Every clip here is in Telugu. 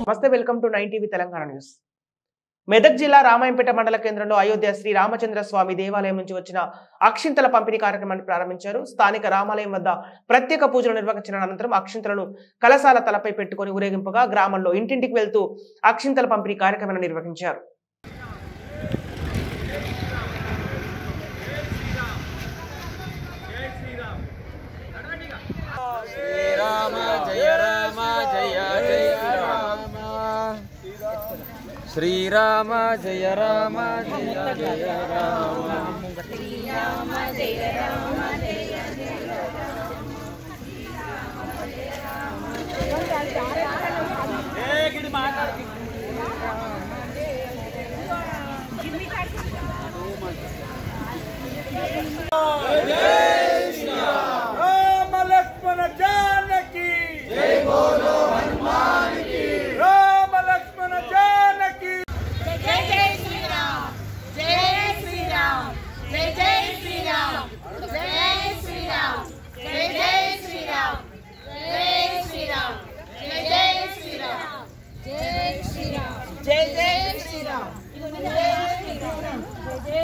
నమస్తే, welcome to 9 TV Telangana news. Medak జిల్లా రామాయంపేట మండల కేంద్రంలో అయోధ్య శ్రీ రామచంద్ర స్వామి దేవాలయం నుంచి వచ్చిన అక్షింతల పంపిణీ కార్యక్రమాన్ని ప్రారంభించారు. స్థానిక రామాలయం వద్ద ప్రత్యేక పూజలు నిర్వహించిన అనంతరం అక్షింతలను కలశాల తలపై పెట్టుకుని ఊరేగింపుగా గ్రామంలో ఇంటింటికి వెళ్తూ అక్షింతల పంపిణీ కార్యక్రమాన్ని నిర్వహించారు. శ్రీరామ జయ రామ జయ జయ రామ శ్రీరామ జయ రామ జయ జయ రామ లక్ష్మణ జానకి జై బోలో హనుమాన్ కి రామ లక్ష్మణ జానకి జై జై శ్రీరామ్ జై శ్రీరామ్ జై జై శ్రీరామ్ జై శ్రీరామ్ జై జై శ్రీరామ్ జై శ్రీరామ్ జై జై శ్రీరామ్ జై శ్రీరామ్ జై జై శ్రీరామ్ జై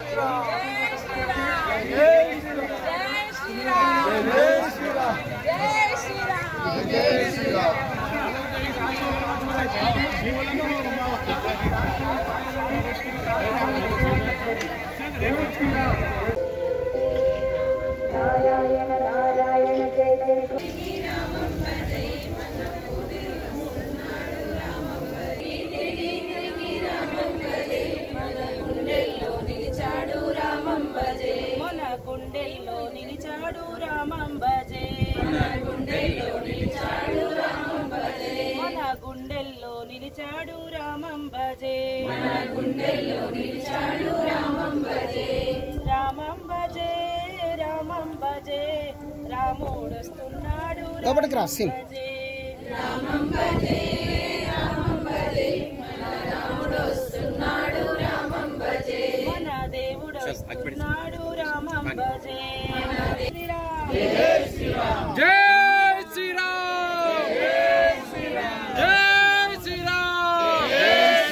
శ్రీరామ్ జై శ్రీరామ్ నారాయణ నారాయణ జయ జయ మన గుండెల్లో నిలిచాడు రామం భజే మన గుండెల్లో నిలిచాడు రామం భజే రామం భజే రామం భజే రాముడొస్తున్నాడు భజే మన దేవుడొస్తున్నాడు రామం భజే శ్రీరామ్ జై శ్రీరామ్ జై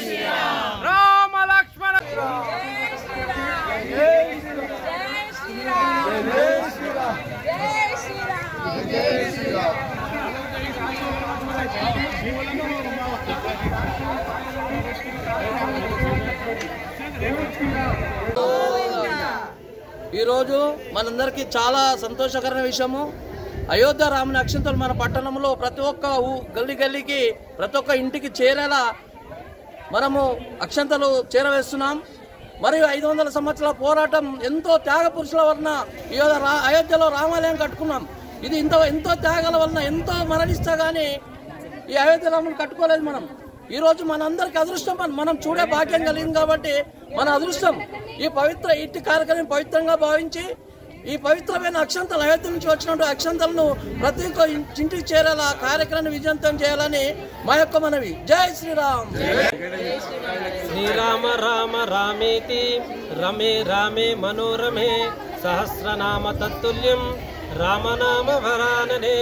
శ్రీరామ్ రామ లక్ష్మణ ఈరోజు మనందరికీ చాలా సంతోషకరమైన విషయము. అయోధ్య రాముని అక్షంతలు మన పట్టణంలో ప్రతి ఒక్క గల్లీ గల్లీకి ప్రతి ఒక్క ఇంటికి చేరేలా మనము అక్షంతలు చేరవేస్తున్నాం. మరియు 500 సంవత్సరాల పోరాటం, ఎంతో త్యాగ పురుషుల వలన అయోధ్యలో రామాలయం కట్టుకున్నాం. ఇది ఎంతో త్యాగాల వలన ఎంతో మరణిస్తా కానీ ఈ అయోధ్య రాముని కట్టుకోలేదు మనం. ఈరోజు మనందరికీ అదృష్టం, మనం చూడే భాగ్యం కలిగింది కాబట్టి మన అదృష్టం. ఈ ఇట్టి కార్యక్రమం పవిత్రంగా భావించి ఈ పవిత్రమైన అక్షంతలు, అయోధ్య నుంచి వచ్చినటువంటి అక్షంతలను ప్రతి ఒక్క ఇంటికి చేరేలా కార్యక్రమాన్ని విజయవంతం చేయాలని మా యొక్క మనవి. జై శ్రీరామ్. శ్రీరామ రామ రామేతి రమే రామే మనోరమే సహస్రనామ తత్తుల్యం రామనామ వరాననే.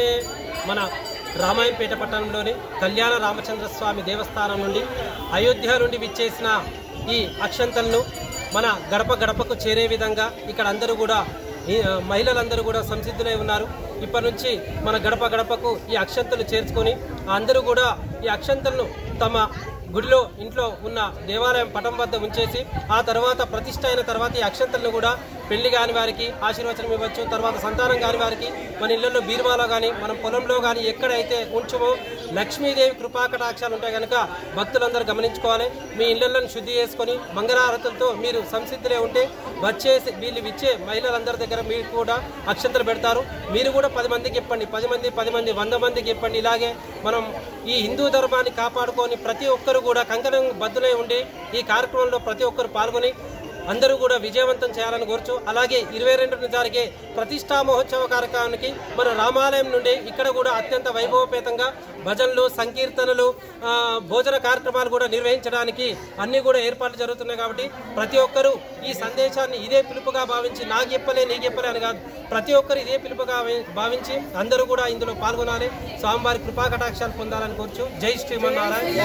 మన రామాయంపేట పట్టణంలోని కళ్యాణ రామచంద్ర స్వామి దేవస్థానం నుండి అయోధ్య నుండి విచ్చేసిన ఈ అక్షంతలను మన గడప గడపకు చేరే విధంగా ఇక్కడ అందరూ కూడా మహిళలందరూ కూడా సంసిద్ధులై ఉన్నారు. ఇప్పటి నుంచి మన గడప గడపకు ఈ అక్షంతలు చేర్చుకొని అందరూ కూడా ఈ అక్షంతలను తమ గుడిలో ఇంట్లో ఉన్న దేవాలయం పటం వద్ద ఉంచేసి ఆ తర్వాత ప్రతిష్ఠ అయిన తర్వాత ఈ అక్షంతలను కూడా పెళ్లి కాని వారికి ఆశీర్వచనం ఇవ్వచ్చు. తర్వాత సంతానం కాని వారికి మన ఇళ్లలో బీరువాలో కానీ మనం పొలంలో కానీ ఎక్కడైతే ఉంచుమో లక్ష్మీదేవి కృపాకటాక్షాలు ఉంటాయి కనుక భక్తులందరూ గమనించుకోవాలి. మీ ఇళ్లను శుద్ధి చేసుకొని మంగళారతులతో మీరు సంసిద్ధులే ఉంటే వచ్చేసి వీళ్ళు ఇచ్చే మహిళలందరి దగ్గర మీరు కూడా అక్షంతలు పెడతారు. మీరు కూడా 10 మందికి ఇప్పండి, 10 మంది 100 మందికి ఇప్పండి. ఇలాగే మనం ఈ హిందూ ధర్మాన్ని కాపాడుకొని ప్రతి ఒక్కరు కూడా కంకణం బద్దులై ఉండి ఈ కార్యక్రమంలో ప్రతి ఒక్కరు పాల్గొని అందరూ కూడా విజయవంతం చేయాలని కోరుచు. అలాగే 22న జరిగే ప్రతిష్టా మహోత్సవ కార్యక్రమానికి మన రామాలయం నుండి ఇక్కడ కూడా అత్యంత వైభవపేతంగా భజనలు, సంకీర్తనలు, భోజన కార్యక్రమాలు కూడా నిర్వహించడానికి అన్ని కూడా ఏర్పాట్లు జరుగుతున్నాయి. కాబట్టి ప్రతి ఒక్కరూ ఈ సందేశాన్ని ఇదే పిలుపుగా భావించి నాకు చెప్పలే నీకు చెప్పలే అని కాదు, ప్రతి ఒక్కరు ఇదే పిలుపుగా భావించి అందరూ కూడా ఇందులో పాల్గొనాలి, స్వామివారి కృపా కటాక్షాలు పొందాలని కోరుచు. జై శ్రీమన్నారాయణ.